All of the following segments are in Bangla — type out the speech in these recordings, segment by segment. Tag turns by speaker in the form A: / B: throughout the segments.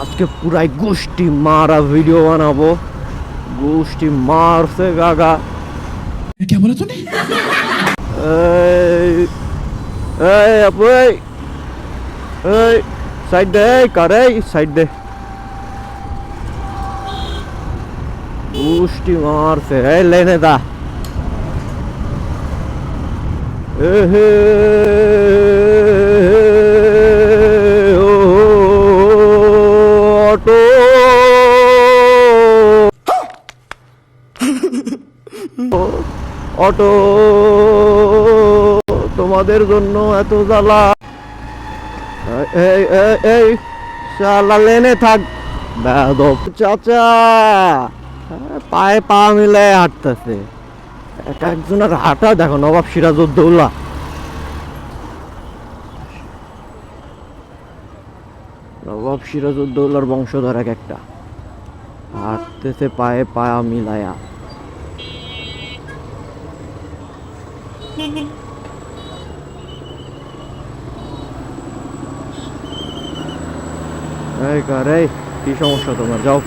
A: আজকে পুরাই গোষ্ঠী মারা ভিডিও বানাবো। গোষ্ঠী মারছে গাগা।
B: क्या बोला तूने?
A: এই এই আপু এই সাইড দে, কারে সাইড দে। গোষ্ঠী মারছে এই লেনে দা। হে অটো অটো তোমাদের জন্য এত জ্বালা। এই এই এই শালা লেনে থাক বেয়াদব। চাচা পায়ে পা মিলে হাঁটতেছে। এক একজনের হাঁটা দেখো, নবাব সিরাজউদ্দৌলা। নবাব সিরাজউদ্দৌলার বংশধর এক একটা হাঁটতেছে পায়ে পা মিলায়া। এই কার, এই কি সমস্যা তোমার? যাও।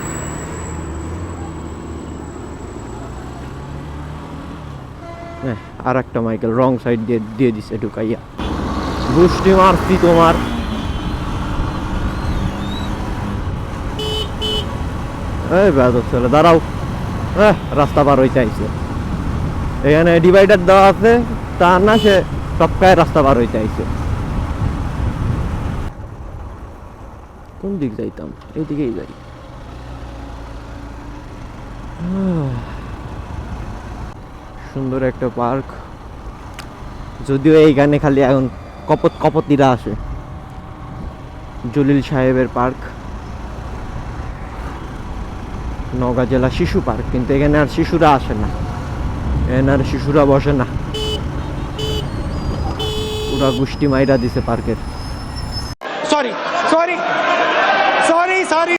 A: আর একটা মাইকেল রং সাইড দিয়ে দিয়ে দিছে ঢুকাইয়া। গোষ্ঠী মারছি তোমার। এই বেয়াদব ছেলে, দাঁড়াও। রাস্তা পার হইতে আইছে। এখানে ডিভাইডার দেওয়া আছে, তা না সে টপকায় রাস্তা পার হইতে আইছে। কোন দিক যাইতাম? এইদিকেই যাই। সুন্দর একটা পার্ক, যদিও এইখানে খালি এখন কপতিরা আসে। জলিল সাহেবের পার্ক, নওগাঁ জেলা শিশু পার্ক, কিন্তু এখানে আর শিশুরা আসে না, এখানে আর শিশুরা বসে না। পুরা গোষ্ঠী মাইরা দিছে পার্কের।